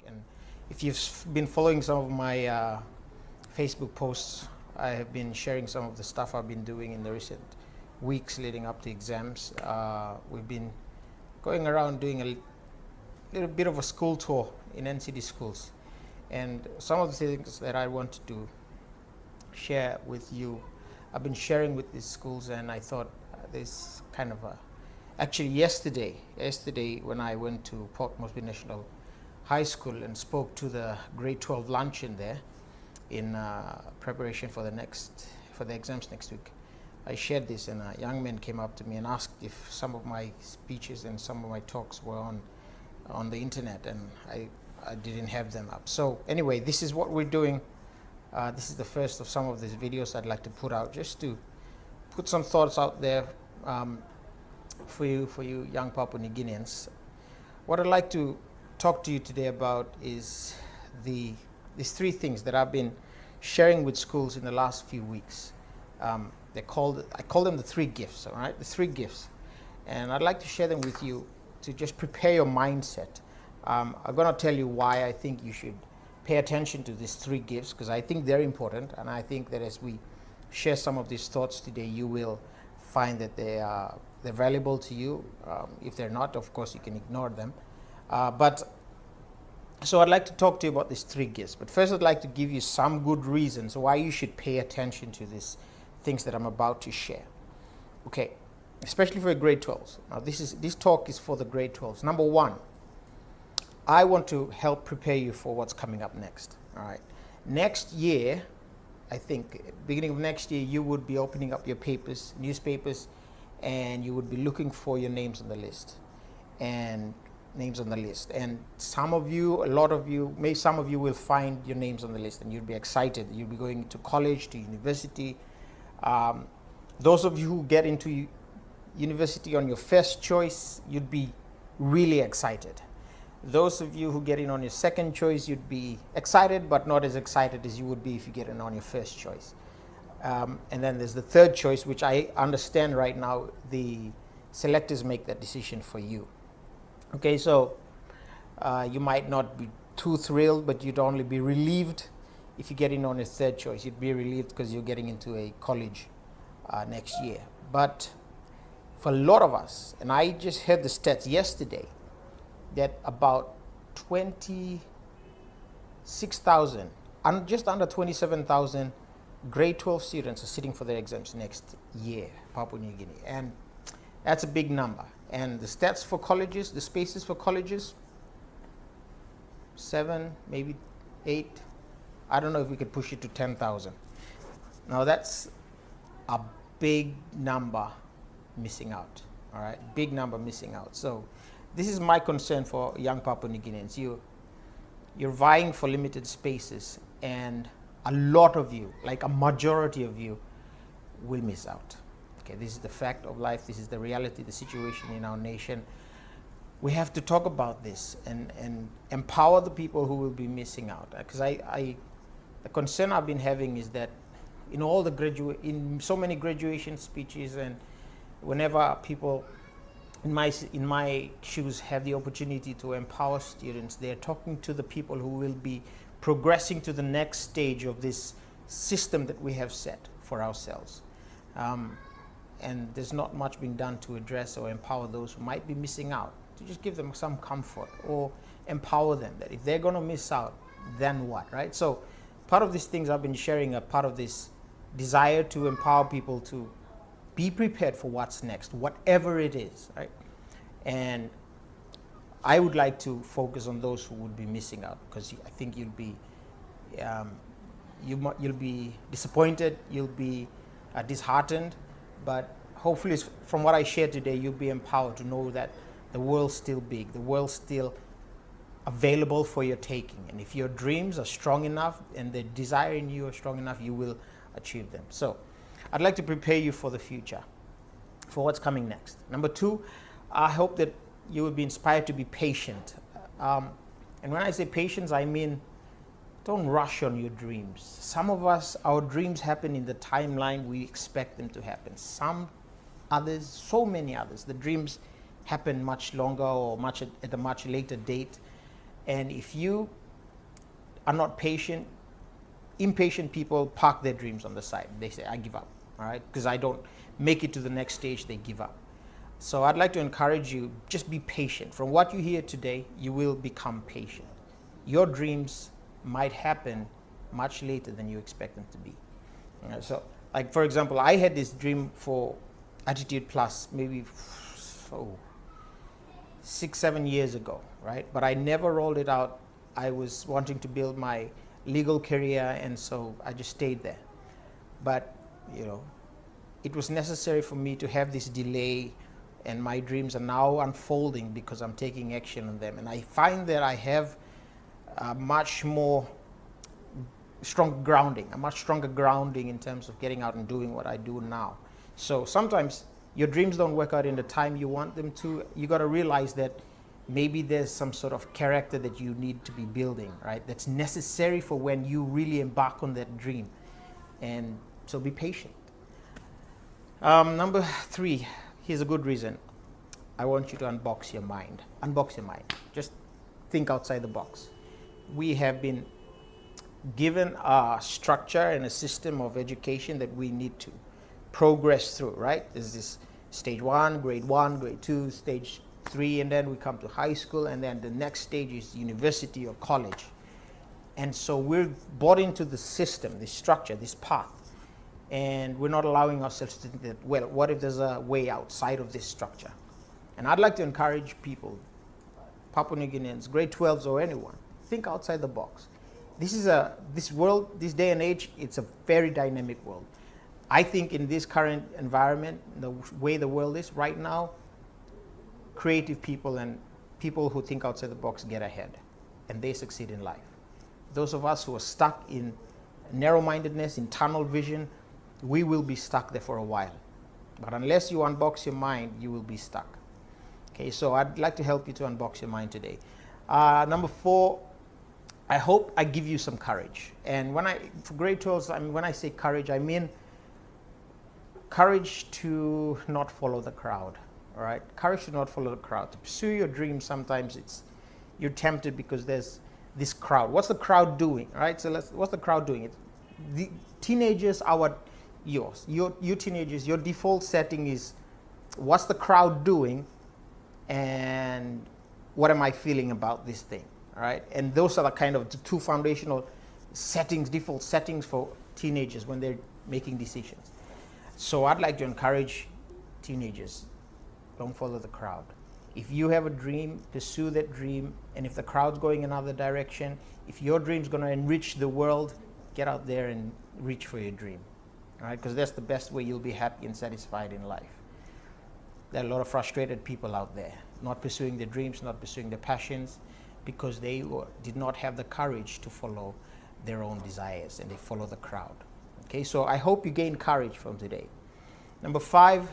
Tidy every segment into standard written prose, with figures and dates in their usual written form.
And if you've been following some of my Facebook posts, I have been sharing some of the stuff I've been doing in the recent weeks leading up to exams. We've been going around doing a little bit of a school tour in NCD schools. And some of the things that I wanted to share with you, I've been sharing with these schools, and I thought this kind of actually yesterday when I went to Port Moresby National High School and spoke to the grade 12 luncheon there in preparation for the exams next week, I shared this, and a young man came up to me and asked if some of my speeches and some of my talks were on the internet, and I didn't have them up. So anyway, this is what we're doing. This is the first of some of these videos I'd like to put out, just to put some thoughts out there for you young Papua New Guineans. What I'd like to talk to you today about is these three things that I've been sharing with schools in the last few weeks. I call them the three gifts, all right? The three gifts. And I'd like to share them with you to just prepare your mindset. I'm going to tell you why I think you should pay attention to these three gifts, because I think they're important, and I think that as we share some of these thoughts today, you will find that they're valuable to you. If they're not, of course, you can ignore them. So I'd like to talk to you about these three gifts. But first, I'd like to give you some good reasons why you should pay attention to these things that I'm about to share. Okay, especially for grade 12s. Now, this talk is for the grade 12s. Number one, I want to help prepare you for what's coming up next. All right. Next year, I think, beginning of next year, you would be opening up your newspapers, and you would be looking for your names on the list. And some of you, a lot of you, some of you will find your names on the list, and you'll be excited. You'll be going to college, to university. Those of you who get into university on your first choice, you'd be really excited. Those of you who get in on your second choice, you'd be excited, but not as excited as you would be if you get in on your first choice. And then there's the third choice, which I understand right now the selectors make that decision for you. Okay, so you might not be too thrilled, but you'd only be relieved if you get in on your third choice. You'd be relieved because you're getting into a college next year. But for a lot of us, and I just heard the stats yesterday, that about 26,000, just under 27,000 grade 12 students are sitting for their exams next year, Papua New Guinea. And that's a big number. And the stats for colleges, the spaces for colleges, 7, maybe 8. I don't know if we could push it to 10,000. Now that's a big number missing out. All right, big number missing out. So this is my concern for young Papua New Guineans. You're vying for limited spaces, and a lot of you, like a majority of you, will miss out. Okay, this is the fact of life. This is the reality, the situation in our nation. We have to talk about this and empower the people who will be missing out. Because the concern I've been having is that in so many graduation speeches, and whenever people in my shoes have the opportunity to empower students, they're talking to the people who will be progressing to the next stage of this system that we have set for ourselves. And there's not much being done to address or empower those who might be missing out, to just give them some comfort or empower them that if they're going to miss out, then what, right? So part of these things I've been sharing are part of this desire to empower people to be prepared for what's next, whatever it is, right? And I would like to focus on those who would be missing out, because I think you'll be disappointed, you'll be disheartened, but hopefully from what I shared today, you'll be empowered to know that the world's still big, the world's still available for your taking. And if your dreams are strong enough and the desire in you are strong enough, you will achieve them. So I'd like to prepare you for the future, for what's coming next. Number two, I hope that you will be inspired to be patient. And when I say patience, I mean don't rush on your dreams. Some of us, our dreams happen in the timeline we expect them to happen. Some others, so many others, the dreams happen much longer or at a much later date. And if you are not patient, impatient people park their dreams on the side. They say, I give up, all right? Because I don't make it to the next stage, they give up. So I'd like to encourage you, just be patient. From what you hear today, you will become patient. Your dreams might happen much later than you expect them to be. So, like for example, I had this dream for Attitude Plus maybe 6-7 years ago, right? But I never rolled it out. I was wanting to build my legal career, and so I just stayed there. But you know, it was necessary for me to have this delay, and my dreams are now unfolding because I'm taking action on them. And I find that I have a much more strong grounding, a much stronger grounding in terms of getting out and doing what I do now. So sometimes your dreams don't work out in the time you want them to. You got to realize that maybe there's some sort of character that you need to be building, right? That's necessary for when you really embark on that dream. And so be patient. Number 3, here's a good reason. I want you to unbox your mind. Unbox your mind. Just think outside the box. We have been given a structure and a system of education that we need to progress through, right? There's this stage 1, grade 2, stage 3, and then we come to high school, and then the next stage is university or college. And so we're bought into the system, this structure, this path, and we're not allowing ourselves to think that, well, what if there's a way outside of this structure? And I'd like to encourage people, Papua New Guineans, grade 12s or anyone, think outside the box. This world, this day and age, it's a very dynamic world. I think in this current environment, the way the world is right now, creative people and people who think outside the box get ahead, and they succeed in life. Those of us who are stuck in narrow-mindedness, in tunnel vision, we will be stuck there for a while. But unless you unbox your mind, you will be stuck. Okay, so I'd like to help you to unbox your mind today. Number 4, I hope I give you some courage. And for grade 12s, when I say courage, I mean courage to not follow the crowd. All right, courage to not follow the crowd. To pursue your dreams, sometimes you're tempted because there's this crowd. What's the crowd doing? All right, so what's the crowd doing? The teenagers are you teenagers, your default setting is what's the crowd doing and what am I feeling about this thing? All right, and those are the kind of the 2 foundational settings, default settings for teenagers when they're making decisions. So I'd like to encourage teenagers, don't follow the crowd. If you have a dream, pursue that dream, and if the crowd's going another direction, if your dream's going to enrich the world, get out there and reach for your dream. All right, because that's the best way you'll be happy and satisfied in life. There are a lot of frustrated people out there, not pursuing their dreams, not pursuing their passions, because they did not have the courage to follow their own desires, and they follow the crowd. Okay, so I hope you gain courage from today. Number 5,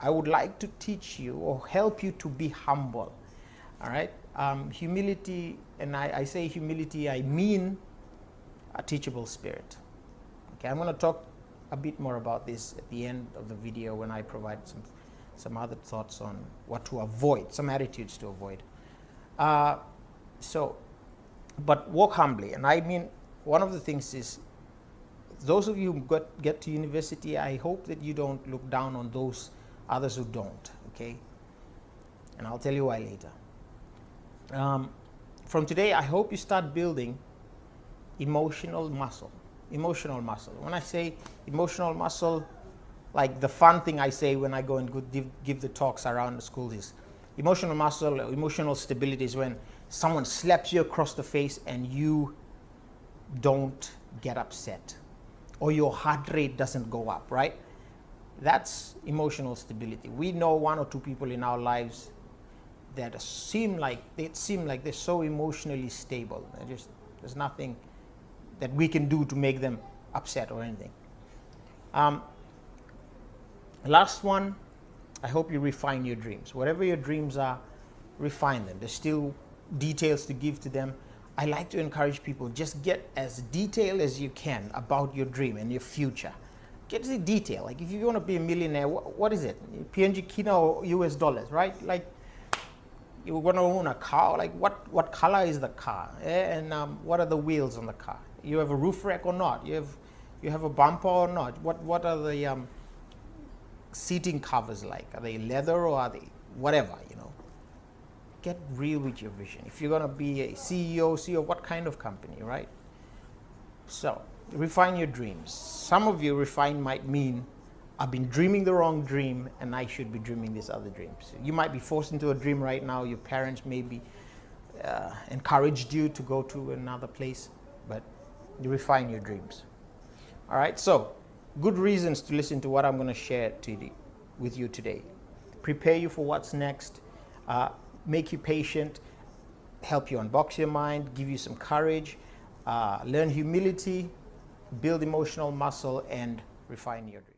I would like to teach you or help you to be humble. All right, humility, and I say humility, I mean a teachable spirit. Okay, I'm going to talk a bit more about this at the end of the video when I provide some other thoughts on what to avoid, some attitudes to avoid. But walk humbly, and I mean one of the things is, those of you who get to university, I hope that you don't look down on those others who don't, okay? And I'll tell you why later. From today, I hope you start building emotional muscle. Emotional muscle. When I say emotional muscle, like the fun thing I say when I go and give the talks around the schools is, emotional muscle, emotional stability is when someone slaps you across the face and you don't get upset, or your heart rate doesn't go up, right? That's emotional stability. We know 1 or 2 people in our lives that seem like they're so emotionally stable. There's nothing that we can do to make them upset or anything. Last one, I hope you refine your dreams. Whatever your dreams are, refine them. There's still details to give to them. I like to encourage people, just get as detailed as you can about your dream and your future. Get the detail. Like if you want to be a millionaire, what is it? PNG Kina or US dollars, right? Like You want to own a car, like what color is the car? And what are the wheels on the car? You have a roof rack or not? You have a bumper or not? What are the seating covers like? Are they leather or are they whatever, you know? Get real with your vision. If you're going to be a CEO, what kind of company, right? So refine your dreams. Some of you refine might mean I've been dreaming the wrong dream and I should be dreaming these other dreams. You might be forced into a dream right now. Your parents maybe encouraged you to go to another place, but you refine your dreams. All right, so good reasons to listen to what I'm going to share with you today. Prepare you for what's next, make you patient, help you unbox your mind, give you some courage, learn humility, build emotional muscle, and refine your dreams.